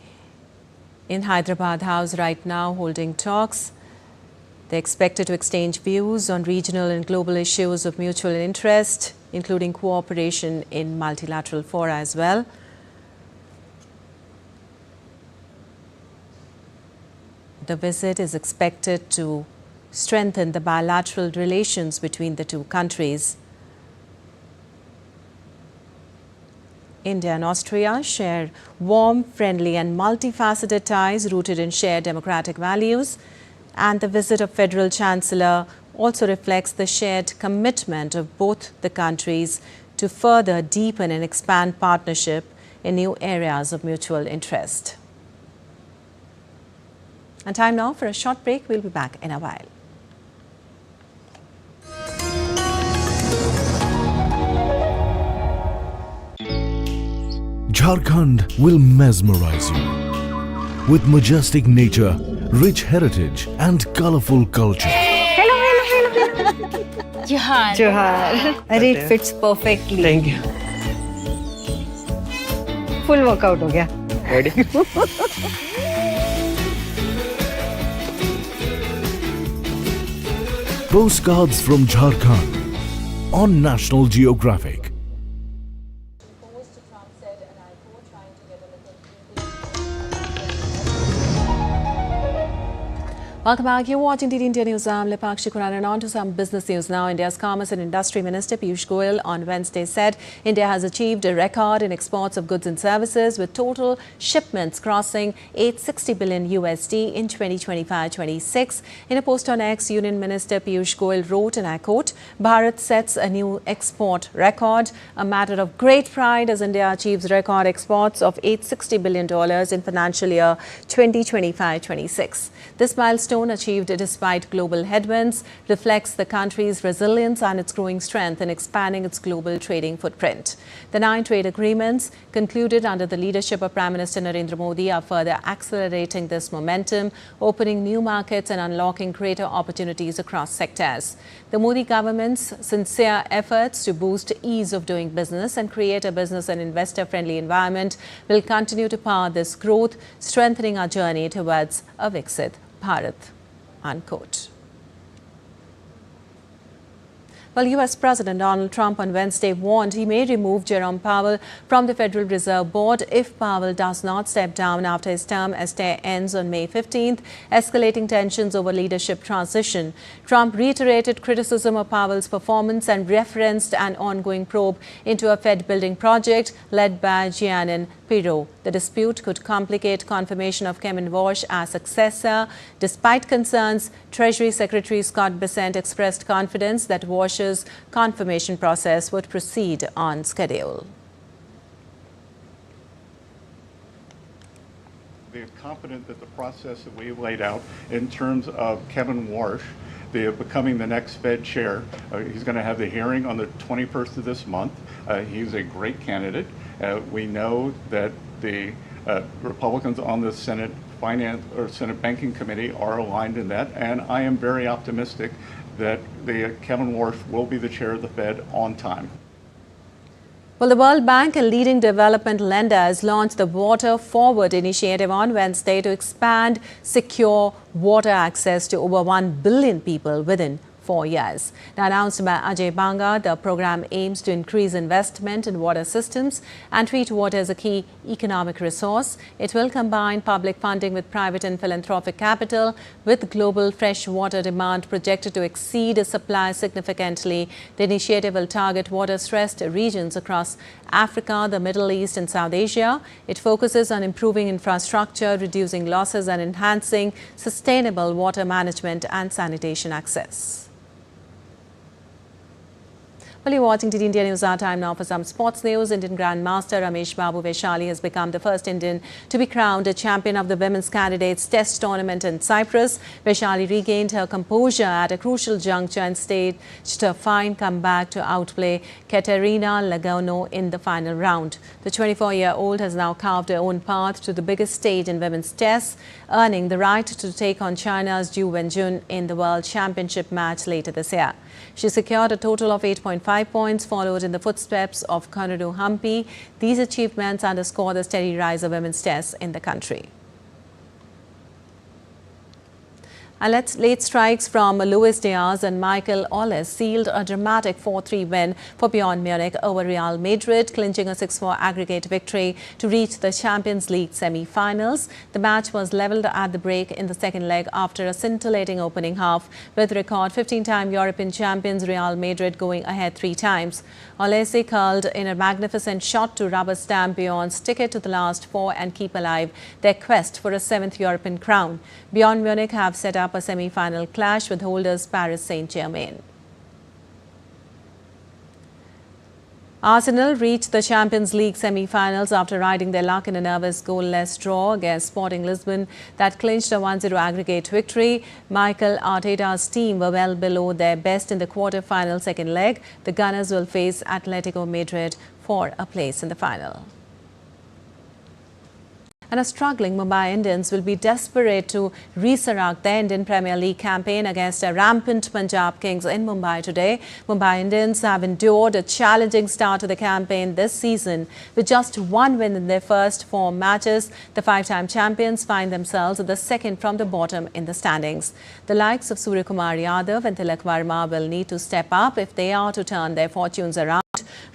in Hyderabad House right now holding talks. They're expected to exchange views on regional and global issues of mutual interest, including cooperation in multilateral fora as well. The visit is expected to strengthen the bilateral relations between the two countries. India and Austria share warm, friendly and multifaceted ties rooted in shared democratic values. And the visit of Federal Chancellor also reflects the shared commitment of both the countries to further deepen and expand partnership in new areas of mutual interest. And time now for a short break. We'll be back in a while. Jharkhand will mesmerize you with majestic nature, rich heritage and colorful culture. Hello. Johar. It fits perfectly. Thank you. Full workout ho gaya. Ready? Postcards from Jharkhand on National Geographic. Welcome back. You're watching DD India News. I'm Lipakshi Kuran, and on to some business news now. India's Commerce and Industry Minister Piyush Goyal on Wednesday said India has achieved a record in exports of goods and services, with total shipments crossing $860 billion USD in 2025-26. In a post on X, Union Minister Piyush Goyal wrote, and I quote, "Bharat sets a new export record, a matter of great pride as India achieves record exports of $860 billion in financial year 2025-26. This milestone milestone achieved despite global headwinds reflects the country's resilience and its growing strength in expanding its global trading footprint. The 9 trade agreements concluded under the leadership of Prime Minister Narendra Modi are further accelerating this momentum, opening new markets and unlocking greater opportunities across sectors. The Modi government's sincere efforts to boost ease of doing business and create a business and investor-friendly environment will continue to power this growth, strengthening our journey towards a Viksit Bharat, unquote. Well, U.S. President Donald Trump on Wednesday warned he may remove Jerome Powell from the Federal Reserve Board if Powell does not step down after his term as chair ends on May 15th, escalating tensions over leadership transition. Trump reiterated criticism of Powell's performance and referenced an ongoing probe into a Fed building project led by Giannin Pirro. The dispute could complicate confirmation of Kevin Warsh as successor. Despite concerns, Treasury Secretary Scott Bessent expressed confidence that Warsh's confirmation process would proceed on schedule. We are confident that the process that we laid out in terms of Kevin Warsh becoming the next Fed chair, he's going to have the hearing on the 21st of this month. He's a great candidate. We know that the Republicans on the Senate Senate Banking Committee are aligned in that, and I am very optimistic that Kevin Warsh will be the chair of the Fed on time. Well, the World Bank, a leading development lender, has launched the Water Forward initiative on Wednesday to expand secure water access to over 1 billion people within 4 years. Now announced by Ajay Banga, the program aims to increase investment in water systems and treat water as a key economic resource. It will combine public funding with private and philanthropic capital, with global fresh water demand projected to exceed supply significantly. The initiative will target water-stressed regions across Africa, the Middle East and South Asia. It focuses on improving infrastructure, reducing losses and enhancing sustainable water management and sanitation access. Well, you're watching TD India Newshour. Time now for some sports news. Indian Grandmaster Ramesh Babu Vaishali has become the first Indian to be crowned a champion of the Women's Candidates Test Tournament in Cyprus. Vaishali regained her composure at a crucial juncture and staged a fine comeback to outplay Katerina Lagano in the final round. The 24-year-old has now carved her own path to the biggest stage in women's tests, earning the right to take on China's Zhu Wenjun in the World Championship match later this year. She secured a total of 8.5 points, followed in the footsteps of Konadu Hampi. These achievements underscore the steady rise of women's chess in the country. And late strikes from Luis Diaz and Michael Ollis sealed a dramatic 4-3 win for Bayern Munich over Real Madrid, clinching a 6-4 aggregate victory to reach the Champions League semi-finals. The match was levelled at the break in the second leg after a scintillating opening half, with record 15-time European champions Real Madrid going ahead 3 times. Ollis curled in a magnificent shot to rubber stamp Bayern's ticket to the last 4 and keep alive their quest for a 7th European crown. Bayern Munich have set up a semi-final clash with holders Paris Saint-Germain. Arsenal reached the Champions League semi-finals after riding their luck in a nervous goalless draw against Sporting Lisbon that clinched a 1-0 aggregate victory. Mikel Arteta's team were well below their best in the quarter-final second leg. The Gunners will face Atletico Madrid for a place in the final. And a struggling Mumbai Indians will be desperate to resurrect their Indian Premier League campaign against a rampant Punjab Kings in Mumbai today. Mumbai Indians have endured a challenging start to the campaign this season. With just 1 win in their first 4 matches, the 5-time champions find themselves at the second from the bottom in the standings. The likes of Suryakumar Yadav and Tilak Varma will need to step up if they are to turn their fortunes around.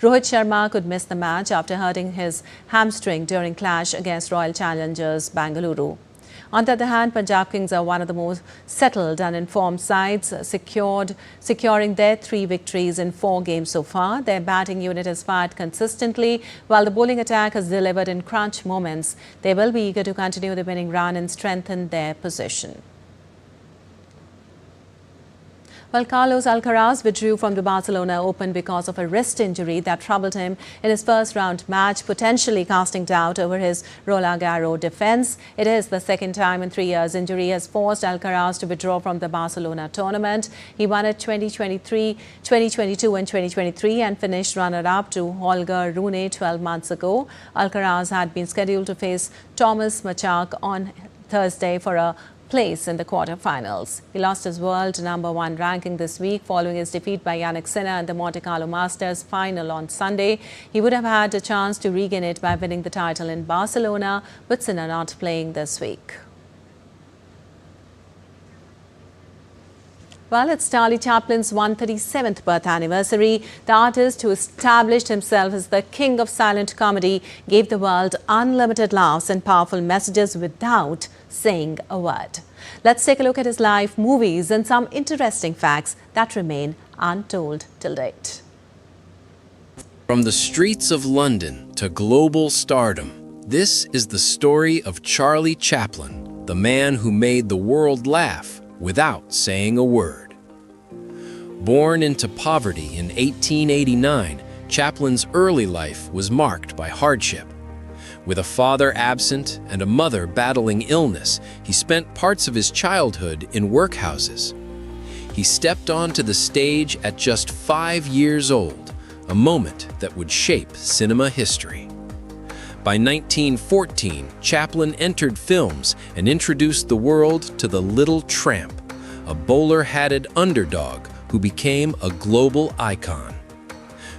Rohit Sharma could miss the match after hurting his hamstring during clash against Royal Challengers Bangalore. On the other hand, Punjab Kings are one of the most settled and informed sides, securing their 3 victories in 4 games so far. Their batting unit has fired consistently, while the bowling attack has delivered in crunch moments. They will be eager to continue the winning run and strengthen their position. Well, Carlos Alcaraz withdrew from the Barcelona Open because of a wrist injury that troubled him in his first round match, potentially casting doubt over his Roland Garros defense. It is the second time in 3 years injury has forced Alcaraz to withdraw from the Barcelona tournament. He won it 2023, 2022 and 2023 and finished runner-up to Holger Rune 12 months ago. Alcaraz had been scheduled to face Thomas Machak on Thursday for a place in the quarterfinals. He lost his world #1 ranking this week following his defeat by Jannik Sinner in the Monte Carlo Masters final on Sunday. He would have had a chance to regain it by winning the title in Barcelona, but Sinner not playing this week. Well, it's Charlie Chaplin's 137th birth anniversary. The artist, who established himself as the king of silent comedy, gave the world unlimited laughs and powerful messages without saying a word. Let's take a look at his life, movies and some interesting facts that remain untold till date. From the streets of London to global stardom, this is the story of Charlie Chaplin, the man who made the world laugh without saying a word. Born into poverty in 1889, Chaplin's early life was marked by hardship. With a father absent and a mother battling illness, he spent parts of his childhood in workhouses. He stepped onto the stage at just 5 years old, a moment that would shape cinema history. By 1914, Chaplin entered films and introduced the world to the Little Tramp, a bowler-hatted underdog who became a global icon.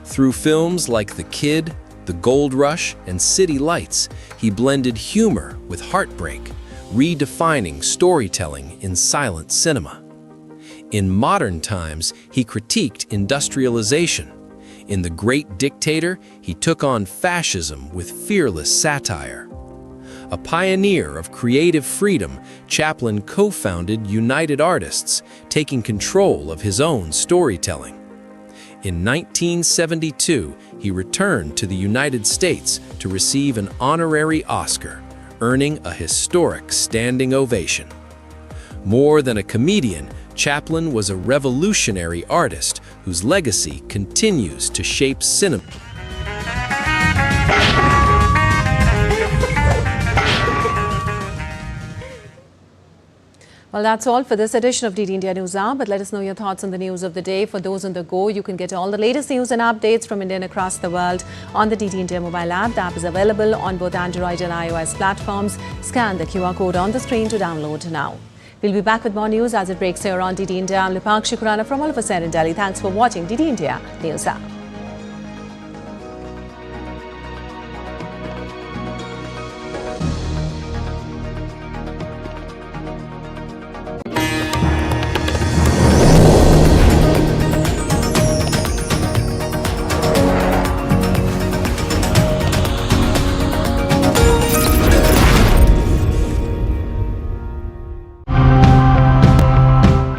Through films like The Kid, The Gold Rush, and City Lights, he blended humor with heartbreak, redefining storytelling in silent cinema. In modern times, he critiqued industrialization. In The Great Dictator, he took on fascism with fearless satire. A pioneer of creative freedom, Chaplin co-founded United Artists, taking control of his own storytelling. In 1972, he returned to the United States to receive an honorary Oscar, earning a historic standing ovation. More than a comedian, Chaplin was a revolutionary artist whose legacy continues to shape cinema. Well, that's all for this edition of DD India News Hour, but let us know your thoughts on the news of the day. For those on the go, you can get all the latest news and updates from India and across the world on the DD India mobile app. The app is available on both Android and iOS platforms. Scan the QR code on the screen to download now. We'll be back with more news as it breaks here on DD India. I'm Lipakshi Khurana from all of us here in Delhi. Thanks for watching DD India News Hour.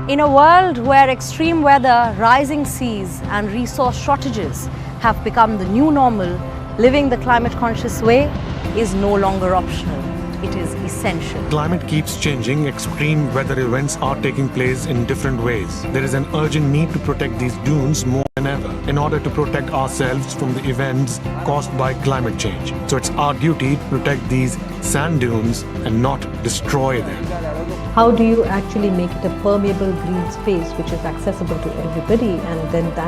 In a world where extreme weather, rising seas and resource shortages have become the new normal, living the climate-conscious way is no longer optional. It is essential. Climate keeps changing. Extreme weather events are taking place in different ways. There is an urgent need to protect these dunes more than ever in order to protect ourselves from the events caused by climate change. So it's our duty to protect these sand dunes and not destroy them. How do you actually make it a permeable green space which is accessible to everybody, and then that